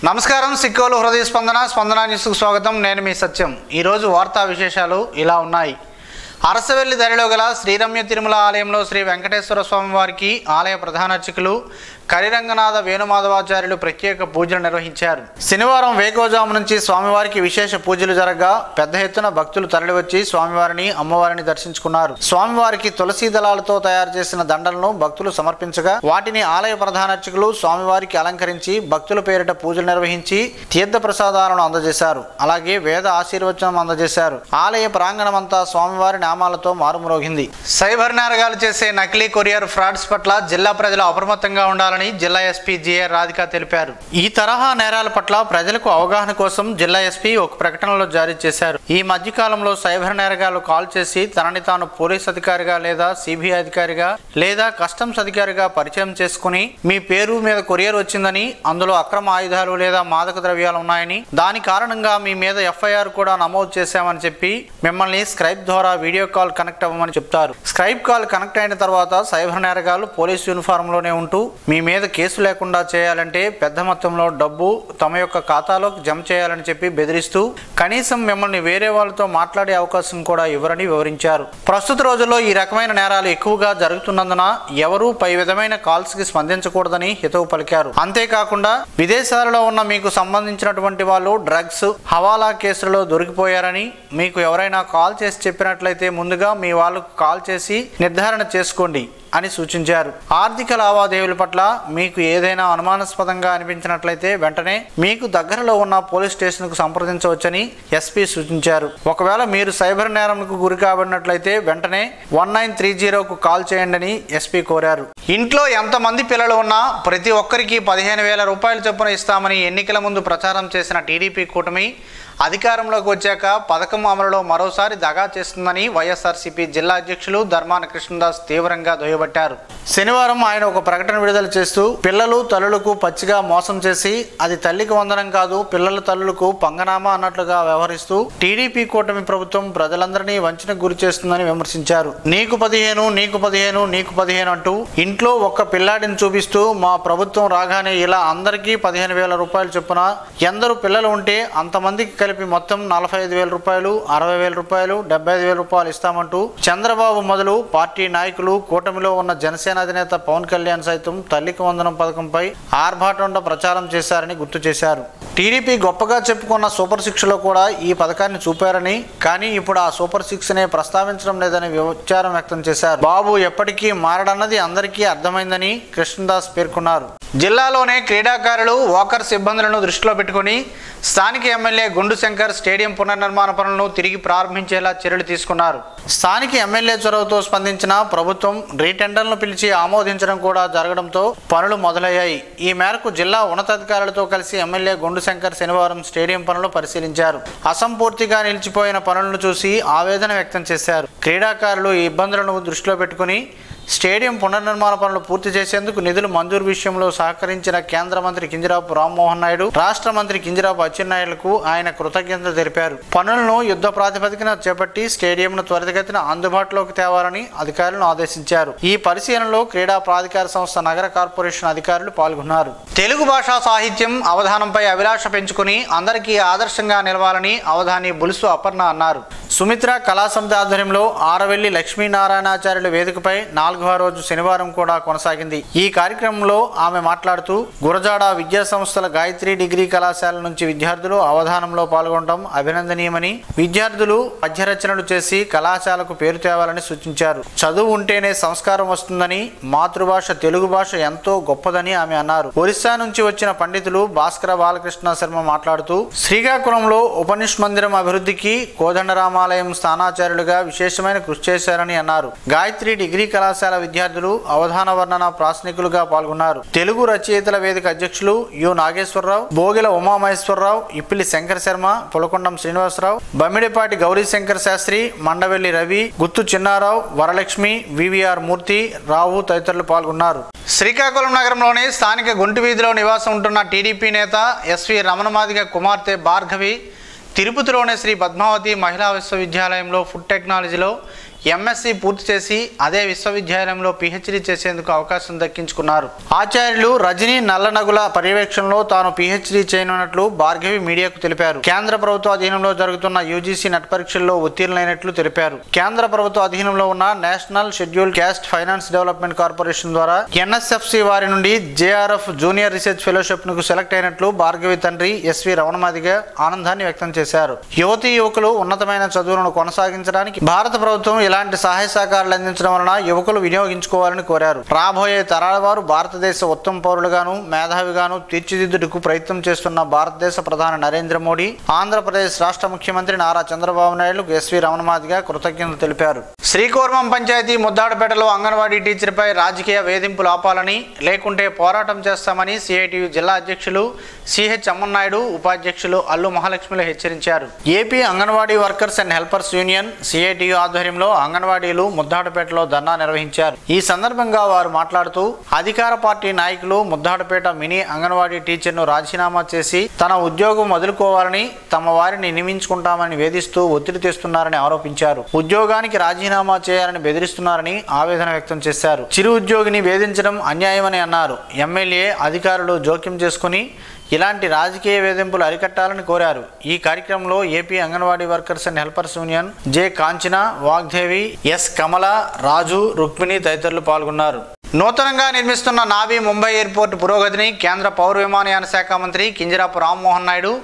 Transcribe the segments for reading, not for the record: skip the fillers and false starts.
నమస్కారం సిక్కోలు హృదయ స్పందన న్యూస్కు స్వాగతం. నేను మీ సత్యం. ఈరోజు వార్తా విశేషాలు ఇలా ఉన్నాయి. అరసవెల్లి దరిలో గల శ్రీరమ్య తిరుమల ఆలయంలో శ్రీ వెంకటేశ్వర స్వామి వారికి ఆలయ ప్రధాన అర్చకులు కరిరంగనాథ వేణుమాధవాచార్యులు ప్రత్యేక పూజలు నిర్వహించారు. శనివారం వేకోజాము నుంచి స్వామివారికి విశేష పూజలు జరగగా పెద్ద ఎత్తున భక్తులు తరలివచ్చి స్వామివారిని అమ్మవారిని దర్శించుకున్నారు. స్వామివారికి తులసి దళాలతో తయారు చేసిన దండలను భక్తులు సమర్పించగా వాటిని ఆలయ ప్రధాన అర్చకులు స్వామివారికి అలంకరించి భక్తుల పేరిట పూజలు నిర్వహించి తీర్థ ప్రసాదాలను అందజేశారు. అలాగే వేద ఆశీర్వచనం అందజేశారు. ఆలయ ప్రాంగణమంతా స్వామివారి నామాలతో మారుమ్రోగింది. సైబర్ నేరగాలు చేసే నకిలీ కొరియర్ ఫ్రాడ్స్ పట్ల జిల్లా ప్రజలు అప్రమత్తంగా ఉండాలని జిల్లా ఎస్పీ జిఆర్ రాధిక తెలిపారు. ఈ తరహా నేరాల పట్ల ప్రజలకు అవగాహన కోసం జిల్లా ఎస్పీ ఒక ప్రకటనలో జారీ చేశారు. ఈ మధ్యకాలంలో సైబర్ నేరగాలు కాల్ చేసి తనని తాను పోలీస్ అధికారిగా లేదా సిబిఐ అధికారిగా లేదా కస్టమ్స్ అధికారిగా పరిచయం చేసుకుని మీ పేరు మీద కొరియర్ వచ్చిందని, అందులో అక్రమ ఆయుధాలు లేదా మాదక ద్రవ్యాలు ఉన్నాయని, దాని కారణంగా మీ మీద ఎఫ్ఐఆర్ కూడా నమోదు చేశామని చెప్పి మిమ్మల్ని స్కైప్ ద్వారా వీడియో కాల్ కనెక్ట్ అవ్వమని చెప్తారు. స్కైప్ కాల్ కనెక్ట్ అయిన తర్వాత సైబర్ నేరగాలు పోలీస్ యూనిఫామ్ లోనే ఉంటూ మీ మీద కేసు లేకుండా చేయాలంటే పెద్ద మొత్తంలో డబ్బు తమ యొక్క ఖాతాలోకి జమ చేయాలని చెప్పి బెదిరిస్తూ కనీసం మిమ్మల్ని వేరే వాళ్ళతో మాట్లాడే అవకాశం కూడా ఇవ్వరని వివరించారు. ప్రస్తుత రోజుల్లో ఈ రకమైన నేరాలు ఎక్కువగా జరుగుతున్నందున ఎవరూ పై విధమైన కాల్స్ కి స్పందించకూడదని హితవు పలికారు. అంతేకాకుండా విదేశాలలో ఉన్న మీకు సంబంధించినటువంటి వాళ్ళు డ్రగ్స్ హవాలా కేసులలో దొరికిపోయారని మీకు ఎవరైనా కాల్ చేసి చెప్పినట్లయితే ముందుగా మీ వాళ్ళకు కాల్ చేసి నిర్ధారణ చేసుకోండి అని సూచించారు. ఆర్థిక లావాదేవీల పట్ల మీకు ఏదైనా అనుమానాస్పదంగా అనిపించినట్లయితే వెంటనే మీకు దగ్గరలో ఉన్న పోలీస్ స్టేషన్కు సంప్రదించవచ్చని ఎస్పీ సూచించారు. ఒకవేళ మీరు సైబర్ నేరంకు గురి కాబడినట్లయితే వెంటనే 1930కు కాల్ చేయండి ఎస్పీ కోరారు. ఇంట్లో ఎంతమంది పిల్లలు ఉన్నా ప్రతి ఒక్కరికి 15,000 రూపాయల చొప్పున ఇస్తామని ఎన్నికల ముందు ప్రచారం చేసిన టీడీపీ కూటమి అధికారంలోకి వచ్చాక పథకం అమలులో మరోసారి దగా చేస్తుందని వైఎస్ఆర్సీపీ జిల్లా అధ్యక్షులు ధర్మాన కృష్ణదాస్ తీవ్రంగా దుయ్యబట్టారు. శనివారం ఆయన ఒక ప్రకటన విడుదల చేస్తూ పిల్లలు తల్లులకు పచ్చిగా మోసం చేసి అది తల్లికి వందనం కాదు పిల్లల తల్లులకు పంగనామా అన్నట్లుగా వ్యవహరిస్తూ టీడీపీ కూటమి ప్రభుత్వం ప్రజలందరినీ వంచనకు గురి చేస్తుందని విమర్శించారు. నీకు 15 నీకు 15 నీకు 15 అంటూ ఇంట్లో ఒక్క పిల్లాడిని చూపిస్తూ మా ప్రభుత్వం రాగానే ఇలా అందరికీ 15,000 రూపాయలు చొప్పున ఎందరు పిల్లలు ఉంటే అంతమందికి కలిపి మొత్తం 45,000 రూపాయలు 60,000 రూపాయలు 75,000 రూపాయలు ఇస్తామంటూ చంద్రబాబు మొదలు పార్టీ నాయకులు కూటమిలో ఉన్న జనసేన అధినేత పవన్ కళ్యాణ్ సైతం తల్లికి వందనం పథకంపై ఆర్భాటంగా ప్రచారం చేశారని గుర్తు చేశారు. టీడీపీ గొప్పగా చెప్పుకున్న సూపర్ 6లో కూడా ఈ పథకాన్ని చూపారని, కానీ ఇప్పుడు ఆ సూపర్ 6నే ప్రస్తావించడం లేదని విచారం వ్యక్తం చేశారు. బాబు ఎప్పటికీ మారడన్నది అందరికీ అర్థమైందని కృష్ణదాస్ పేర్కొన్నారు. జిల్లాలోనే క్రీడాకారులు వాకర్ సిబ్బందులను దృష్టిలో పెట్టుకుని స్థానిక ఎమ్మెల్యే గుండు శంకర్ స్టేడియం పునర్నిర్మాణ పనులను తిరిగి ప్రారంభించేలా చర్యలు తీసుకున్నారు. స్థానిక ఎమ్మెల్యే చొరవతో స్పందించిన ప్రభుత్వం రీటెండర్లను పిలిచి ఆమోదించడం కూడా జరగడంతో పనులు మొదలయ్యాయి. ఈ మేరకు జిల్లా ఉన్నతాధికారులతో కలిసి ఎమ్మెల్యే గుండు శంకర్ శనివారం స్టేడియం పనులు పరిశీలించారు. అసంపూర్తిగా నిలిచిపోయిన పనులను చూసి ఆవేదన వ్యక్తం చేశారు. క్రీడాకారులు ఈ ఇబ్బందులను దృష్టిలో పెట్టుకుని స్టేడియం పునర్నిర్మాణ పనులు పూర్తి చేసేందుకు నిధులు మంజూరు విషయంలో సహకరించిన కేంద్ర మంత్రి కింజరాపు రామ్మోహన్ నాయుడు, రాష్ట్ర మంత్రి కింజరాపు అచ్చెన్నాయుడులకు ఆయన కృతజ్ఞతలు తెలిపారు. పనులను యుద్ధ ప్రాతిపదికన చేపట్టి స్టేడియంను త్వరితగతిన అందుబాటులోకి తేవాలని అధికారులను ఆదేశించారు. ఈ పరిశీలనలో క్రీడా ప్రాధికార సంస్థ నగర కార్పొరేషన్ అధికారులు పాల్గొన్నారు. తెలుగు భాషా సాహిత్యం అవధానంపై అభిలాష పెంచుకుని అందరికీ ఆదర్శంగా నిలవాలని అవధాని బులుసు అపర్ణ అన్నారు. సుమిత్ర కళా సమితి ఆధ్వర్యంలో ఆరవెల్లి లక్ష్మీనారాయణాచార్యుల వేదికపై 4వ రోజు శనివారం కూడా కొనసాగింది. ఈ కార్యక్రమంలో ఆమె మాట్లాడుతూ గురజాడ విద్యా సంస్థల గాయత్రి డిగ్రీ కళాశాల నుంచి విద్యార్థులు అవధానంలో పాల్గొనడం అభినందనీయమని, విద్యార్థులు పద్యరచనలు చేసి కళాశాలకు పేరు తేవాలని సూచించారు. చదువు ఉంటేనే సంస్కారం వస్తుందని, మాతృభాష తెలుగు భాష ఎంతో గొప్పదని ఆమె అన్నారు. ఒరిస్సా నుంచి వచ్చిన పండితులు భాస్కర బాలకృష్ణ శర్మ మాట్లాడుతూ శ్రీకాకుళంలో ఉపనిష్ మందిరం అభివృద్ధికి కోదండరామాలయం స్థానాచార్యులుగా విశేషమైన కృషి చేశారని అన్నారు. గాయత్రి డిగ్రీ కళాశాల విద్యార్థులు అవధాన వర్ణన ప్రాసనికులుగా పాల్గొన్నారు. తెలుగు రచయితల వేదిక అధ్యక్షులు యు నాగేశ్వరరావు, బోగిల ఉమామహేశ్వరరావు, ఇప్పిలి శంకర శర్మ, పులకొండం శ్రీనివాసరావు, బమ్మిడిపాటి గౌరీ శంకర్ శాస్త్రి, మండవెల్లి రవి, గుత్తు చిన్నారావు, వరలక్ష్మి, వివిఆర్ మూర్తి, రావు తదితరులు పాల్గొన్నారు. శ్రీకాకుళం నగరంలోని స్థానిక గుంటి వీధిలో నివాసం ఉంటున్న టీడీపీ నేత ఎస్వి రమణమాదిగ కుమార్తె భార్గవి తిరుపతిలోని శ్రీ పద్మావతి మహిళా విశ్వవిద్యాలయంలో ఫుడ్ టెక్నాలజీలో ఎంఎస్సి పూర్తి చేసి అదే విశ్వవిద్యాలయంలో పిహెచ్డి చేసేందుకు అవకాశం దక్కించుకున్నారు. ఆచార్యులు రజనీ నల్లనగుల పర్యవేక్షణలో తాను పిహెచ్డి చేయనున్నట్లు భార్గవి మీడియాకు తెలిపారు. కేంద్ర ప్రభుత్వ అధీనంలో జరుగుతున్న యూజీసీ నెట్ పరీక్షల్లో ఉత్తీర్ణులైనట్లు తెలిపారు. కేంద్ర ప్రభుత్వ అధీనంలో ఉన్న national scheduled caste finance development corporation ద్వారా ఎన్ఎస్ఎఫ్సి వారి నుండి జేఆర్ఎఫ్ జూనియర్ రీసెర్చ్ ఫెలోషిప్ కు సెలెక్ట్ అయినట్లు భార్గవి తండ్రి ఎస్వి రమణమాదిగ ఆనందాన్ని వ్యక్తం చేశారు. యువతీ యువకులు ఉన్నతమైన చదువులను కొనసాగించడానికి భారత ప్రభుత్వం ఇలాంటి సహాయ సహకారాలు అందించడం వలన యువకులు వినియోగించుకోవాలని కోరారు. రాబోయే తరాల వారు భారతదేశ ఉత్తమ పౌరులుగాను మేధావిగాను తీర్చిదిద్దుటకు ప్రయత్నం చేస్తున్న భారతదేశ ప్రధాని నరేంద్ర మోడీ, ఆంధ్రప్రదేశ్ రాష్ట్ర ముఖ్యమంత్రి నారా చంద్రబాబు నాయుడుకు ఎస్వి రమణమాదిగ కృతజ్ఞతలు తెలిపారు. శ్రీకూర్మం పంచాయతీ ముద్దాడపేటలో అంగన్వాడీ టీచర్పై రాజకీయ వేధింపులు ఆపాలని, లేకుంటే పోరాటం చేస్తామని సిఐటియు జిల్లా అధ్యక్షులు సిహెచ్ అమ్మన్నాయుడు, ఉపాధ్యక్షులు అల్లు మహాలక్ష్మిలు హెచ్చరించారు. AP anganwadi workers and helpers union CITU ఆధ్వర్యంలో అంగన్వాడీలు ముద్దాడపేటలో ధర్నా నిర్వహించారు. ఈ సందర్భంగా వారు మాట్లాడుతూ అధికార పార్టీ నాయకులు ముద్దాడపేట మినీ అంగన్వాడీ టీచర్ను రాజీనామా చేసి తన ఉద్యోగం వదులుకోవాలని, తమ వారిని నియమించుకుంటామని వేధిస్తూ ఒత్తిడి తెస్తున్నారని ఆరోపించారు. ఉద్యోగానికి రాజీనామా చేయాలని బెదిరిస్తున్నారని ఆవేదన వ్యక్తం చేశారు. చిరు ఉద్యోగిని వేధించడం అన్యాయమని అన్నారు. ఎమ్మెల్యే అధికారులు జోక్యం చేసుకుని ఇలాంటి రాజకీయ వేధింపులు అరికట్టాలని కోరారు. ఈ కార్యక్రమంలో AP anganwadi workers and helpers union J Kanchana, Vagdevi, S Kamala, Raju, Rukmini తదితరులు పాల్గొన్నారు. నూతనంగా నిర్మిస్తున్న నావీ ముంబై ఎయిర్పోర్టు పురోగతిని కేంద్ర పౌర విమానయాన శాఖ మంత్రి కింజరాపు రామ్మోహన్ నాయుడు,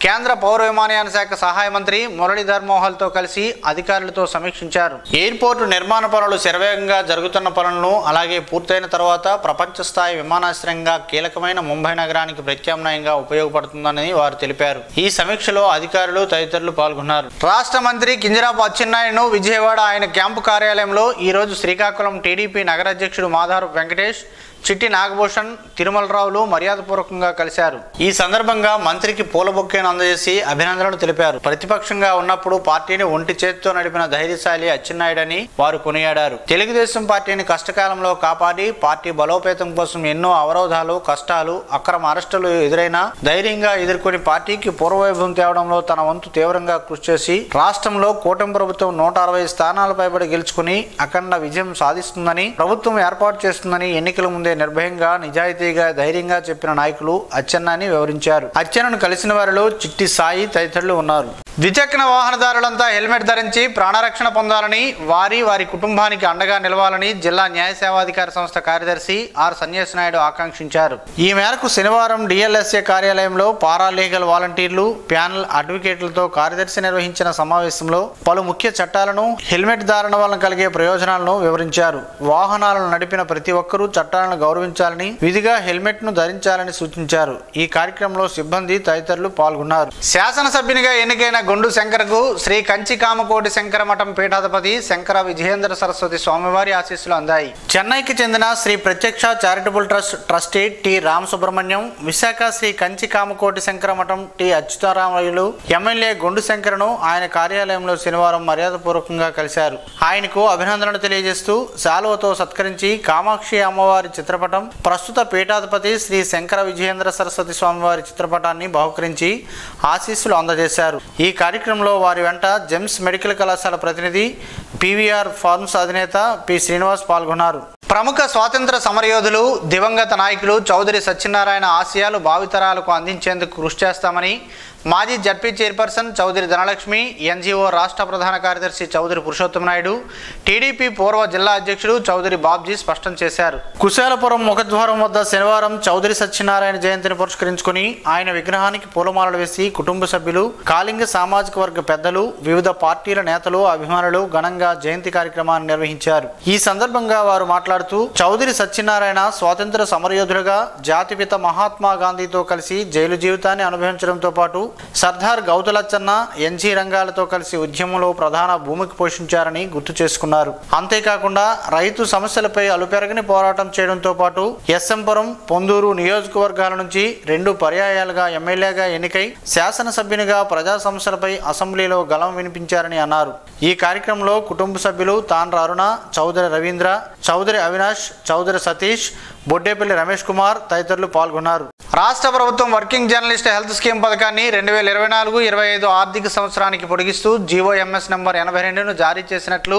కేంద్ర పౌర విమానయాన శాఖ సహాయ మంత్రి మురళీధర్ మోహల్తో కలిసి అధికారులతో సమీక్షించారు. ఎయిర్పోర్టు నిర్మాణ పనులు శరవేగంగా జరుగుతున్న పనులను, అలాగే పూర్తయిన తర్వాత ప్రపంచ స్థాయి విమానాశ్రయంగా కీలకమైన ముంబై నగరానికి ప్రత్యామ్నాయంగా ఉపయోగపడుతుందని వారు తెలిపారు. ఈ సమీక్షలో అధికారులు తదితరులు పాల్గొన్నారు. రాష్ట్ర మంత్రి కింజరాపు అచ్చెన్నాయుడును విజయవాడ ఆయన క్యాంపు కార్యాలయంలో ఈరోజు శ్రీకాకుళం టీడీపీ నగర అధ్యక్షుడు మాధారపు వెంకటేష్, చిట్టి నాగభూషణ్, తిరుమలరావులు మర్యాదపూర్వకంగా కలిశారు. ఈ సందర్భంగా మంత్రికి పూల బొకేను అందజేసి అభినందనలు తెలిపారు. ప్రతిపక్షంగా ఉన్నప్పుడు పార్టీని ఒంటి చేతితో నడిపిన ధైర్యశాలి అచ్చెన్నాయుడని వారు కొనియాడారు. తెలుగుదేశం పార్టీని కష్టకాలంలో కాపాడి పార్టీ బలోపేతం కోసం ఎన్నో అవరోధాలు, కష్టాలు, అక్రమ అరెస్టులు ఎదురైనా ధైర్యంగా ఎదుర్కొని పార్టీకి పూర్వవైభవం తేవడంలో తన వంతు తీవ్రంగా కృషి చేసి రాష్ట్రంలో కూటమి ప్రభుత్వం 160 స్థానాల పైబడి గెలుచుకుని అఖండ విజయం సాధిస్తుందని, ప్రభుత్వం ఏర్పాటు చేస్తుందని ఎన్నికల ముందే నిర్భయంగా, నిజాయితీగా, ధైర్యంగా చెప్పిన నాయకులు అచ్చెన్నాని వివరించారు. అచ్చెన్నను కలిసిన వారిలో చిట్టి సాయి తదితరులు ఉన్నారు. ద్విచక్ర వాహనదారులంతా హెల్మెట్ ధరించి ప్రాణరక్షణ పొందాలని, వారి కుటుంబానికి అండగా నిలవాలని జిల్లా న్యాయ సేవాధికార సంస్థ కార్యదర్శి ఆర్ సన్యాసినాయుడు ఆకాంక్షించారు. ఈ మేరకు శనివారం డిఎల్ఎస్ఏ కార్యాలయంలో పారాలీగల్ వాలంటీర్లు, ప్యానల్ అడ్వకేట్లతో కార్యదర్శి నిర్వహించిన సమావేశంలో పలు ముఖ్య చట్టాలను, హెల్మెట్ ధారణ వలన కలిగే ప్రయోజనాలను వివరించారు. వాహనాలను నడిపిన ప్రతి ఒక్కరూ చట్టాలను గౌరవించాలని, విధిగా హెల్మెట్ ను ధరించాలని సూచించారు. ఈ కార్యక్రమంలో సిబ్బంది తదితరులు పాల్గొన్నారు. శాసనసభ్యునిగా ఎన్నికైన గుండు శంకర్కు శ్రీ కంచి కామకోటి శంకర మఠం పీఠాధిపతి శంకర విజయేంద్ర సరస్వతి స్వామివారి ఆశీస్సులు అందాయి. చెన్నైకి చెందిన Shri Pratyaksha charitable trust trustee T Ramasubramanyam, Visakha Shri Kanchi Kamakoti Shankara Matham T అచ్యుతారామయ్యలు MLA గుండు శంకరను ఆయన కార్యాలయంలో శనివారం మర్యాదపూర్వకంగా కలిశారు. ఆయనకు అభినందనలు తెలియజేస్తూ శాలువతో సత్కరించి కామాక్షి అమ్మవారి చిత్రపటం, ప్రస్తుత పీఠాధిపతి శ్రీ శంకర విజయేంద్ర సరస్వతి స్వామివారి చిత్రపటాన్ని బహుకరించి ఆశీస్సులు అందజేశారు. ఈ కార్యక్రమంలో వారి వెంట జెమ్స్ మెడికల్ కళాశాల ప్రతినిధి, పీవీఆర్ ఫార్మ్స్ అధినేత పి శ్రీనివాస్ పాల్గొన్నారు. ప్రముఖ స్వాతంత్ర సమరయోధులు, దివంగత నాయకులు చౌదరి సత్యనారాయణ ఆశయాలు భావితరాలకు అందించేందుకు కృషి చేస్తామని మాజీ ZP chairperson Chowdary Dhanalakshmi, NGO రాష్ట్ర ప్రధాన కార్యదర్శి చౌదరి పురుషోత్తమ నాయుడు, టీడీపీ పూర్వ జిల్లా అధ్యక్షుడు చౌదరి బాబ్జీ స్పష్టం చేశారు. కుశాలపురం ముఖద్వారం వద్ద శనివారం చౌదరి సత్యనారాయణ జయంతిని పురస్కరించుకుని ఆయన విగ్రహానికి పూలమాలలు వేసి కుటుంబ సభ్యులు, కాళింగ సామాజిక వర్గ పెద్దలు, వివిధ పార్టీల నేతలు, అభిమానులు ఘనంగా జయంతి కార్యక్రమాన్ని నిర్వహించారు. ఈ సందర్భంగా వారు మాట్లాడుతూ చౌదరి సత్యనారాయణ స్వాతంత్ర సమరయోధులుగా జాతిపిత మహాత్మా గాంధీతో కలిసి జైలు జీవితాన్ని అనుభవించడంతో పాటు సర్దార్ గౌతులచ్చన్న, ఎన్జీ రంగాలతో కలిసి ఉద్యమంలో ప్రధాన భూమికి పోషించారని గుర్తు చేసుకున్నారు. అంతేకాకుండా రైతు సమస్యలపై అలుపెరగని పోరాటం చేయడంతో పాటు ఎస్ఎంపురం, పొందూరు నియోజకవర్గాల నుంచి 2 పర్యాయాలుగా ఎమ్మెల్యేగా ఎన్నికై శాసనసభ్యునిగా ప్రజా సమస్యలపై అసెంబ్లీలో గళం వినిపించారని అన్నారు. ఈ కార్యక్రమంలో కుటుంబ సభ్యులు తాండ్ర అరుణ, చౌదరి రవీంద్ర, చౌదరి అవినాష్, చౌదరి సతీష్, బొడ్డేపల్లి రమేష్ కుమార్ తదితరులు పాల్గొన్నారు. రాష్ట్ర ప్రభుత్వం వర్కింగ్ జర్నలిస్ట్ హెల్త్ స్కీమ్ పథకాన్ని 2024-25 ఆర్థిక సంవత్సరానికి పొడిగిస్తూ జీవో ఎంఎస్ నంబర్ 82ను జారీ చేసినట్లు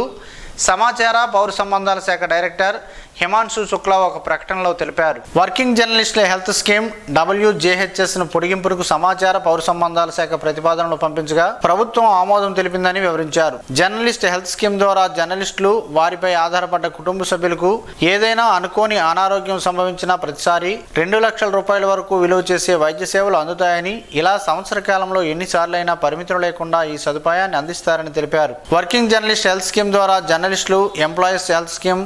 సమాచార పౌర సంబంధాల శాఖ డైరెక్టర్ హిమాన్షు శుక్లా ఒక ప్రకటనలో తెలిపారు. వర్కింగ్ జర్నలిస్టుల హెల్త్ స్కీమ్ WJHS ను పొడిగింపుకు సమాచార పౌర సంబంధాల శాఖ ప్రతిపాదనలు పంపించగా ప్రభుత్వం ఆమోదం తెలిపిందని వివరించారు. జర్నలిస్ట్ హెల్త్ స్కీమ్ ద్వారా జర్నలిస్టులు వారిపై ఆధారపడ్డ కుటుంబ సభ్యులకు ఏదైనా అనుకోని అనారోగ్యం సంభవించిన ప్రతిసారి 2 లక్షల రూపాయల వరకు విలువ చేసే వైద్య సేవలు అందుతాయని, ఇలా సంవత్సర కాలంలో ఎన్నిసార్లైనా పరిమితులు లేకుండా ఈ సదుపాయాన్ని అందిస్తారని తెలిపారు. వర్కింగ్ జర్నలిస్ట్ హెల్త్ స్కీమ్ ద్వారా జర్నలిస్టులు ఎంప్లాయీస్ హెల్త్ స్కీమ్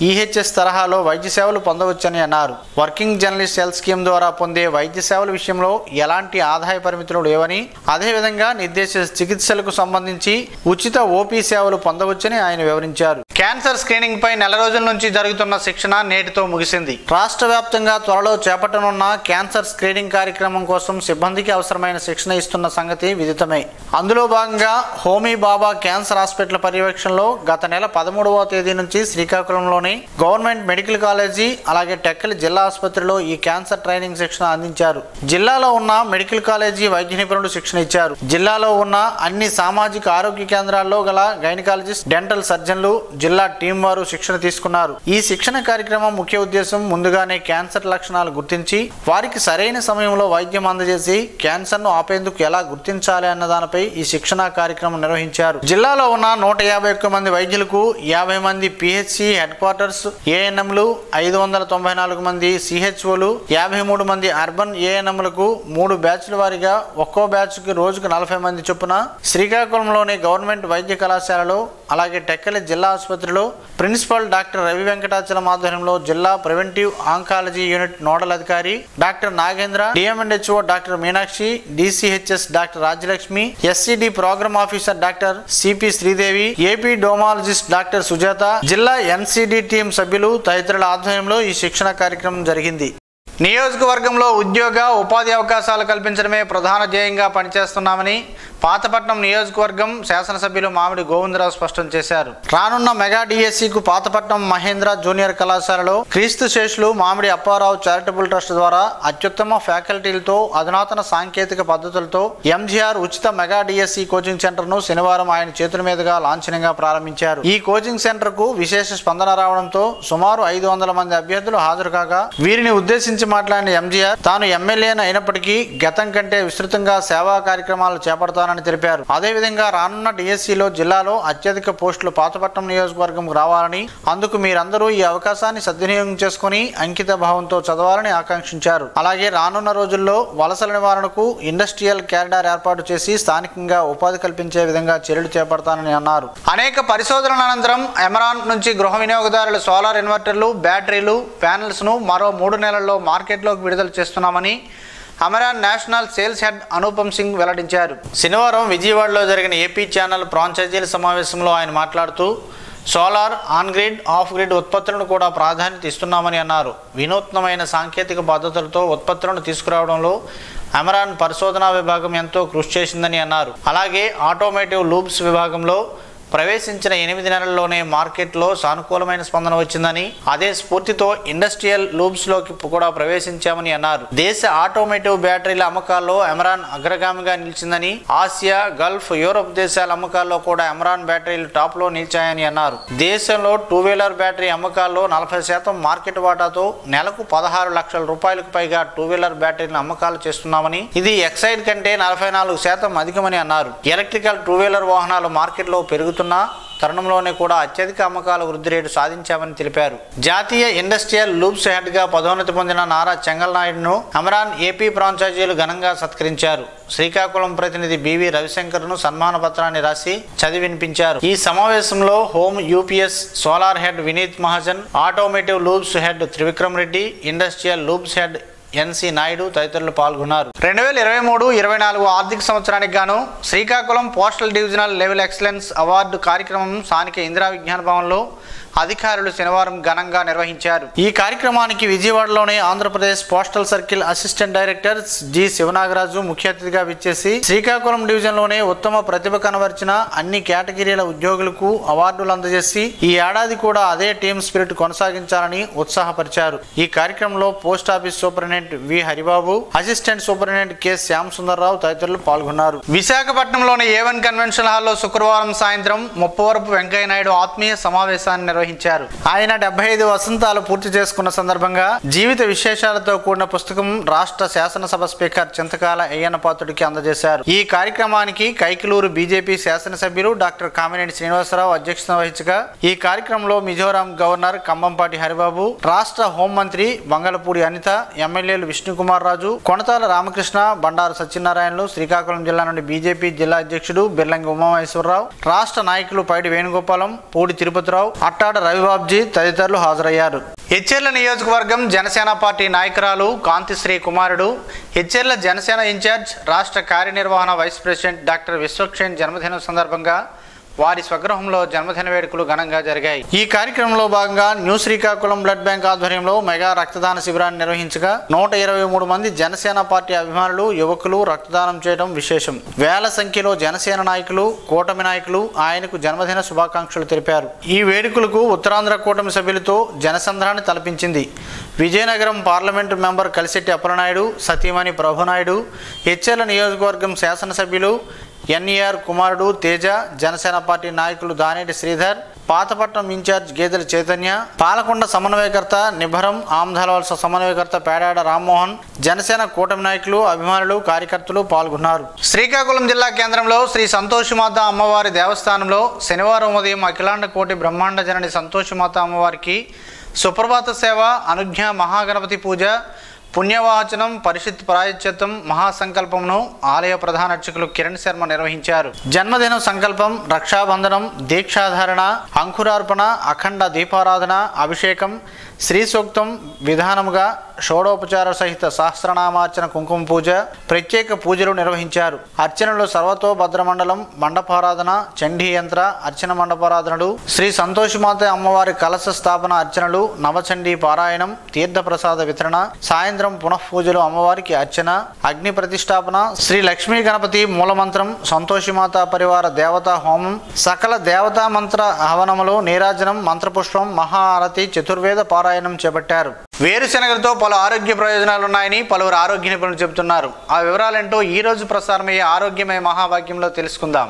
EHS తరహాలో వైద్య సేవలు పొందవచ్చని అన్నారు. వర్కింగ్ జర్నలిస్ట్ హెల్త్ స్కీమ్ ద్వారా పొందే వైద్య సేవల విషయంలో ఎలాంటి ఆదాయ పరిమితులు లేవని, అదేవిధంగా నిర్దేశిత చికిత్సలకు సంబంధించి ఉచిత OP సేవలు పొందవచ్చని ఆయన వివరించారు. క్యాన్సర్ స్క్రీనింగ్ పై నెల రోజుల నుంచి జరుగుతున్న శిక్షణ నేటితో ముగిసింది. రాష్ట్ర వ్యాప్తంగా త్వరలో చేపట్టనున్న క్యాన్సర్ స్క్రీనింగ్ కార్యక్రమం కోసం సిబ్బందికి అవసరమైన శిక్షణ ఇస్తున్న సంగతి విదితమే. అందులో భాగంగా హోమీ బాబా క్యాన్సర్ హాస్పిటల్ పర్యవేక్షణలో గత నెల 13వ తేదీ నుంచి శ్రీకాకుళంలోని గవర్నమెంట్ మెడికల్ కాలేజీ అలాగే టెక్కలి జిల్లా ఆసుపత్రిలో ఈ క్యాన్సర్ ట్రైనింగ్ శిక్షణ అందించారు. జిల్లాలో ఉన్న మెడికల్ కాలేజీ వైద్య నిపుణులు శిక్షణ ఇచ్చారు. జిల్లాలో ఉన్న అన్ని సామాజిక ఆరోగ్య కేంద్రాల్లో గల గైనకాలజిస్ట్, డెంటల్ సర్జన్లు, జిల్లా టీం వారు శిక్షణ తీసుకున్నారు. ఈ శిక్షణ కార్యక్రమం ముఖ్య ఉద్దేశం ముందుగానే క్యాన్సర్ లక్షణాలు గుర్తించి వారికి సరైన సమయంలో వైద్యం అందజేసి క్యాన్సర్ ను ఆపేందుకు ఎలా గుర్తించాలి అన్న దానిపై ఈ శిక్షణ కార్యక్రమం నిర్వహించారు. జిల్లాలో ఉన్న 151 మంది వైద్యులకు 50 మంది PHC హెడ్ క్వార్టర్స్ ANMలు, 594 మంది CHOలు, 53 మంది అర్బన్ ANMలకు 3 బ్యాచ్ల వారీగా ఒక్కో బ్యాచ్కి రోజుకు 40 మంది చొప్పున శ్రీకాకుళంలోని గవర్నమెంట్ వైద్య కళాశాలలో అలాగే టెక్కలి జిల్లా ఆసుపత్రిలో ప్రిన్సిపల్ డాక్టర్ రవి వెంకటాచలం ఆధ్వర్యంలో జిల్లా ప్రివెంటివ్ ఆంకాలజీ యూనిట్ నోడల్ అధికారి doctor Nagendra, DMNHO doctor Meenakshi, DCHS doctor Rajyalakshmi, SCD programme officer doctor CP Sridevi, AP dermatologist doctor Sujatha, జిల్లా NCD టీం సభ్యులు తదితరుల ఆధ్వర్యంలో ఈ శిక్షణ కార్యక్రమం జరిగింది. నియోజకవర్గంలో ఉద్యోగ ఉపాధి అవకాశాలు కల్పించడమే ప్రధాన ధ్యేయంగా పనిచేస్తున్నామని పాతపట్నం నియోజకవర్గం శాసనసభ్యులు మామిడి గోవిందరావు స్పష్టం చేశారు. రానున్న మెగా DSCకు పాతపట్నం మహేంద్ర జూనియర్ కళాశాలలో క్రీస్తు శేషులు మామిడి అప్పారావు చారిటబుల్ ట్రస్ట్ ద్వారా అత్యుత్తమ ఫ్యాకల్టీలతో అధునాతన సాంకేతిక పద్ధతులతో MGR ఉచిత మెగా DSC కోచింగ్ సెంటర్ ను శనివారం ఆయన చేతుల మీదుగా లాంఛనంగా ప్రారంభించారు. ఈ కోచింగ్ సెంటర్ కు విశేష స్పందన రావడంతో సుమారు 500 మంది అభ్యర్థులు హాజరు కాగా వీరిని ఉద్దేశించి మాట్లాడిన MGR తాను ఎమ్మెల్యేను అయినప్పటికీ గతం కంటే విస్తృతంగా సేవా కార్యక్రమాలు చేపడతానని తెలిపారు. అదేవిధంగా రానున్న DSCలో జిల్లాలో అత్యధిక పోస్టులు పాతపట్నం నియోజకవర్గం రావాలని, అందుకు మీరందరూ ఈ అవకాశాన్ని సద్వినియోగం చేసుకుని అంకిత భావంతో చదవాలని ఆకాంక్షించారు. అలాగే రానున్న రోజుల్లో వలసల నివారణకు ఇండస్ట్రియల్ క్యారిడార్ ఏర్పాటు చేసి స్థానికంగా ఉపాధి కల్పించే విధంగా చర్యలు చేపడతానని అన్నారు. అనేక పరిశోధనల అనంతరం ఎమరాన్ నుంచి గృహ వినియోగదారుల సోలార్ ఇన్వర్టర్లు, బ్యాటరీలు, ప్యానెల్స్ ను మరో 3 నెలల్లో మార్కెట్లోకి విడుదల చేస్తున్నామని Amaron national sales head Anupam Singh వెల్లడించారు. శనివారం విజయవాడలో జరిగిన AP ఛానల్ ఫ్రాంచైజీల సమావేశంలో ఆయన మాట్లాడుతూ solar, on grid, off grid ఉత్పత్తులను కూడా ప్రాధాన్యత ఇస్తున్నామని అన్నారు. వినూత్నమైన సాంకేతిక పద్ధతులతో ఉత్పత్తులను తీసుకురావడంలో అమరాన్ పరిశోధనా విభాగం ఎంతో కృషి చేసిందని అన్నారు. అలాగే ఆటోమేటివ్ లూబ్స్ విభాగంలో ప్రవేశించిన 8 నెలల్లోనే మార్కెట్లో సానుకూలమైన స్పందన వచ్చిందని, అదే స్ఫూర్తితో ఇండస్ట్రియల్ లూబ్స్లోకి కూడా ప్రవేశించామని అన్నారు. దేశ ఆటోమేటివ్ బ్యాటరీల అమ్మకాల్లో అమరాన్ అగ్రగామిగా నిలిచిందని, ఆసియా, గల్ఫ్, యూరోప్ దేశాల అమ్మకాల్లో కూడా అమరాన్ బ్యాటరీలు టాప్లో నిలిచాయని అన్నారు. దేశంలో 2 వీలర్ బ్యాటరీ అమ్మకాల్లో 40% మార్కెట్ వాటాతో నెలకు 16 లక్షల రూపాయలకు పైగా 2 వీలర్ బ్యాటరీలను అమ్మకాలు చేస్తున్నామని, ఇది ఎక్సైడ్ కంటే 44% అధికమని అన్నారు. ఎలక్ట్రికల్ 2 వీలర్ వాహనాలు మార్కెట్లో పెరుగుతున్న తరుణంలోనే కూడా అత్యధిక అమ్మకాల వృద్ధి రేటు సాధించామని తెలిపారు. జాతీయ ఇండస్ట్రియల్ లూబ్స్ హెడ్ గా పదోన్నతి పొందిన నారా చెంగల్ నాయుడును అమరాన్ AP ఫ్రాంచైజీలు ఘనంగా సత్కరించారు. శ్రీకాకుళం ప్రతినిధి BV రవిశంకర్ ను సన్మాన పత్రాన్ని రాసి చదివి వినిపించారు. ఈ సమావేశంలో home UPS solar head Vineet Mahajan, automotive lubes head Trivikram Reddy, industrial lubes head NC Naidu తదితరులు పాల్గొన్నారు. 2023-24 ఆర్థిక సంవత్సరానికి గాను Srikakulam postal divisional level excellence award కార్యక్రమం స్థానిక ఇందిరా విజ్ఞాన భవన్లో అధికారులు శనివారం ఘనంగా నిర్వహించారు. ఈ కార్యక్రమానికి విజయవాడలోని Andhra Pradesh postal circle assistant director G Sivanagaraju ముఖ్య అతిథిగా విచ్చేసి శ్రీకాకుళం డివిజన్లోనే ఉత్తమ ప్రతిభ కనబరిచిన అన్ని కేటగిరీల ఉద్యోగులకు అవార్డులు అందజేసి ఈ ఏడాది కూడా అదే టీమ్ స్పిరిట్ కొనసాగించాలని ఉత్సాహపరిచారు. ఈ కార్యక్రమంలో post office superintendent superintendent V Haribabu, assistant superintendent K Shyam Sundarrao తదితరులు పాల్గొన్నారు. విశాఖపట్నంలోని A1 కన్వెన్షన్ హాల్లో శుక్రవారం సాయంత్రం ముప్పవరపు వెంకయ్య నాయుడు ఆత్మీయ సమావేశాన్ని నిర్వహించారు. ఆయన 75 వసంతాలు పూర్తి చేసుకున్న సందర్భంగా జీవిత విశేషాలతో కూడిన పుస్తకం రాష్ట్ర శాసనసభ స్పీకర్ చింతకాల అయ్యన్నపాత్రుడికి అందజేశారు. ఈ కార్యక్రమానికి కైకలూరు బీజేపీ శాసనసభ్యులు డాక్టర్ కామినేని శ్రీనివాసరావు అధ్యక్షత వహించగా ఈ కార్యక్రమంలో మిజోరాం గవర్నర్ కంబంపాటి హరిబాబు, రాష్ట్ర హోంమంత్రి వంగలపూడి అనిత, ఎమ్మెల్యేలు విష్ణుకుమార్ రాజు, కొనతాల రామకృష్ణ, బండారు సత్యనారాయణలు, శ్రీకాకుళం జిల్లా నుండి బీజేపీ జిల్లా అధ్యక్షుడు బిర్లంగి ఉమామహేశ్వరరావు, రాష్ట్ర నాయకులు పైడి వేణుగోపాలం, పూడి తిరుపతిరావు, అట్టాడ రవిబాబ్జీ తదితరులు హాజరయ్యారు. హెచ్చెర్ల నియోజకవర్గం జనసేన పార్టీ నాయకురాలు కాంతిశ్రీ కుమారుడు, హెచ్చెర్ల జనసేన ఇన్ఛార్జ్, రాష్ట్ర కార్యనిర్వహణ వైస్ ప్రెసిడెంట్ డాక్టర్ విశ్వక్షేణ్ జన్మదినం సందర్భంగా వారి స్వగృహంలో జన్మదిన వేడుకలు ఘనంగా జరిగాయి. ఈ కార్యక్రమంలో భాగంగా న్యూ శ్రీకాకుళం బ్లడ్ బ్యాంక్ ఆధ్వర్యంలో మెగా రక్తదాన శిబిరాన్ని నిర్వహించగా 123 మంది జనసేన పార్టీ అభిమానులు, యువకులు రక్తదానం చేయడం విశేషం. వేల సంఖ్యలో జనసేన నాయకులు, కూటమి నాయకులు ఆయనకు జన్మదిన శుభాకాంక్షలు తెలిపారు. ఈ వేడుకలకు ఉత్తరాంధ్ర కూటమి సభ్యులతో జనసంద్రాన్ని తలపించింది. విజయనగరం పార్లమెంటు మెంబర్ కలిశెట్టి అప్పలనాయుడు, సతీమణి ప్రభునాయుడు, హెచ్చెర్ల నియోజకవర్గం శాసనసభ్యులు ఎన్ఈఆర్ కుమారుడు తేజ, జనసేన పార్టీ నాయకులు దానేటి శ్రీధర్, పాతపట్నం ఇన్ఛార్జ్ గేదెల చైతన్య, పాలకొండ సమన్వయకర్త నిభరం, ఆమ్దాలవలస సమన్వయకర్త పేడాడ రామ్మోహన్, జనసేన కూటమి నాయకులు, అభిమానులు, కార్యకర్తలు పాల్గొన్నారు. శ్రీకాకుళం జిల్లా కేంద్రంలో శ్రీ సంతోషిమాత అమ్మవారి దేవస్థానంలో శనివారం ఉదయం అఖిలాండ కోటి బ్రహ్మాండ జనని సంతోషిమాత అమ్మవారికి సుప్రభాత సేవ, అనుజ్ఞ, మహాగణపతి పూజ, పుణ్యవాచనం, పరిషత్ ప్రాయశ్చిత్తం, మహాసంకల్పమును ఆలయ ప్రధాన అర్చకులు కిరణ్ శర్మ నిర్వహించారు. జన్మదిన సంకల్పం, రక్షాబంధనం, దీక్షాధారణ, అంకురార్పణ, అఖండ దీపారాధన, అభిషేకం, శ్రీ సూక్తం విధానముగా షోడోపచార సహిత సహస్రనామార్చన, కుంకుమ పూజ, ప్రత్యేక పూజలు నిర్వహించారు. అర్చనలు సర్వతో భద్రమండలం, మండపారాధన, చండీ యంత్ర అర్చన మండపారాధనలు, శ్రీ సంతోషిమాత అమ్మవారి కలశ స్థాపన అర్చనలు, నవచండీ పారాయణం, తీర్థప్రసాద వితరణ, సాయంత్రం పునఃపూజలు, అమ్మవారికి అర్చన, అగ్ని ప్రతిష్టాపన, శ్రీ లక్ష్మీ గణపతి మూలమంత్రం, సంతోషిమాత పరివార దేవతా హోమం, సకల దేవతా మంత్ర హవనములు, నీరాజనం, మంత్రపుష్పం, మహాఆరతి, చతుర్వేద పారాయణం చేపట్టారు. వేరుశనగలతో పలు ఆరోగ్య ప్రయోజనాలున్నాయని పలువురు ఆరోగ్య నిపుణులు చెబుతున్నారు. ఆ వివరాలేంటో ఈ రోజు ప్రసారమయ్యే ఆరోగ్యమయ మహావాక్యంలో తెలుసుకుందాం.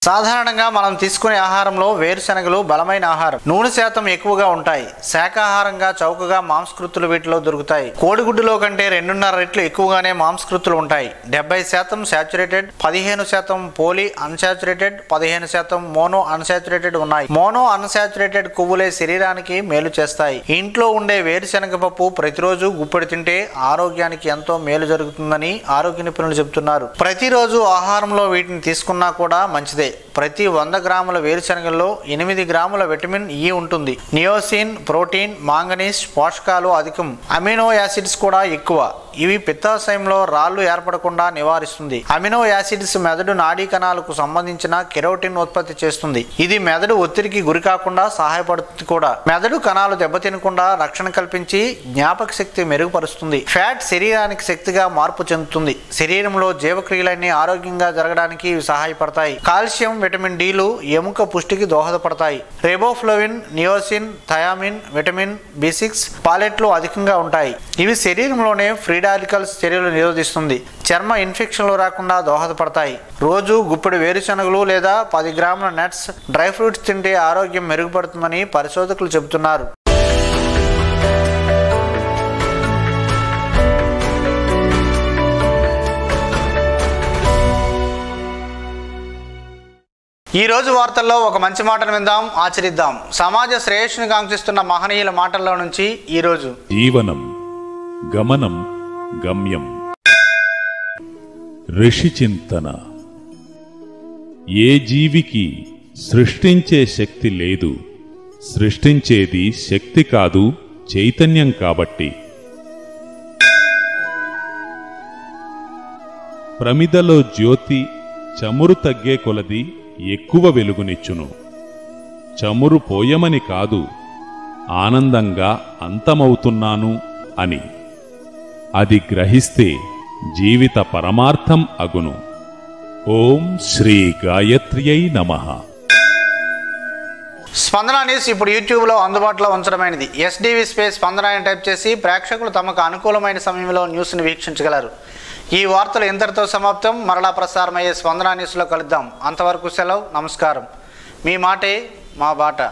సాధారణంగా మనం తీసుకునే ఆహారంలో వేరుశనగలు బలమైన ఆహారం, నూనె శాతం ఎక్కువగా ఉంటాయి. శాకాహారంగా చౌకగా మాంసకృతులు వీటిలో దొరుకుతాయి. కోడిగుడ్డులో కంటే 2.5 రెట్లు ఎక్కువగానే మాంసకృతులు ఉంటాయి. 70% శాచురేటెడ్, 15% పోలీ అన్సాచురేటెడ్, 15% మోనో అన్సాచురేటెడ్ ఉన్నాయి. మోనో అన్సాచురేటెడ్ కొవ్వులే శరీరానికి మేలు చేస్తాయి. ఇంట్లో ఉండే వేరుశనగ పప్పు ప్రతిరోజు గుప్పెడు తింటే ఆరోగ్యానికి ఎంతో మేలు జరుగుతుందని ఆరోగ్య నిపుణులు చెబుతున్నారు. ప్రతిరోజు ఆహారంలో వీటిని తీసుకున్నా కూడా మంచిదే. ప్రతి 100 గ్రాముల వేరుశనగల్లో 8 గ్రాముల విటమిన్ ఇ ఉంటుంది. నియోసిన్, ప్రోటీన్, మాంగనీస్ పోషకాలు అధికం. అమినో యాసిడ్స్ కూడా ఎక్కువ. ఇవి పిత్తాశయంలో రాళ్లు ఏర్పడకుండా నివారిస్తుంది. అమినో యాసిడ్స్ మెదడు నాడీ కణాలకు సంబంధించిన కెరోటిన్ ఉత్పత్తి చేస్తుంది. ఇది మెదడు ఒత్తిడికి గురి కాకుండా సహాయపడుతుంది కూడా. మెదడు కణాలు దెబ్బతినకుండా రక్షణ కల్పించి జ్ఞాపక శక్తి మెరుగుపరుస్తుంది. ఫ్యాట్ శరీరానికి శక్తిగా మార్పు చెందుతుంది. శరీరంలో జీవక్రియలన్నీ ఆరోగ్యంగా జరగడానికి ఇవి సహాయపడతాయి. కాల్షియం, విటమిన్ డిలు ఎముక పుష్టికి దోహదపడతాయి. రైబోఫ్లోవిన్, నియోసిన్, థయామిన్, విటమిన్ B6 పాలెట్లు అధికంగా ఉంటాయి. ఇవి శరీరంలోనే ఫ్రీ రాడికల్స్ చర్యలు నిరోధిస్తుంది. చర్మ ఇన్ఫెక్షన్లు రాకుండా దోహదపడతాయి. రోజు గుప్పెడు వేరుశనగలు లేదా 10 గ్రాముల నట్స్, డ్రై ఫ్రూట్స్ తింటే ఆరోగ్యం మెరుగుపడుతుందని పరిశోధకులు చెబుతున్నారు. ఈ రోజు వార్తల్లో ఒక మంచి మాటను విందాం, ఆచరిద్దాం. సమాజ శ్రేయస్సును కాంక్షిస్తున్న మహనీయుల మాటల్లో నుంచి ఈ రోజు. జీవనం గమనం గమ్యం. ఋషి చింతన. ఏ జీవికి సృష్టించే శక్తి లేదు. సృష్టించేది శక్తి కాదు, చైతన్యం కాబట్టి. ప్రమిదలో జ్యోతి చమురు తగ్గే కొలది ఎక్కువ వెలుగునిచ్చును. చమురు పోయమని కాదు, ఆనందంగా అంతమవుతున్నాను అని. అది గ్రహిస్తే జీవిత పరమార్థం అగును. ఓం శ్రీ గాయత్ర్యై నమః. స్పందన న్యూస్ ఇప్పుడు యూట్యూబ్లో అందుబాటులో ఉంచడమైనది. ఎస్డివి స్పేస్ స్పందన అని టైప్ చేసి ప్రేక్షకులు తమకు అనుకూలమైన సమయంలో న్యూస్ని వీక్షించగలరు. ఈ వార్తలు ఇంతటితో సమాప్తం. మరలా ప్రసారమయ్యే స్పందన న్యూస్లో కలుద్దాం. అంతవరకు సెలవు. నమస్కారం. మీ మాటే మా బాట.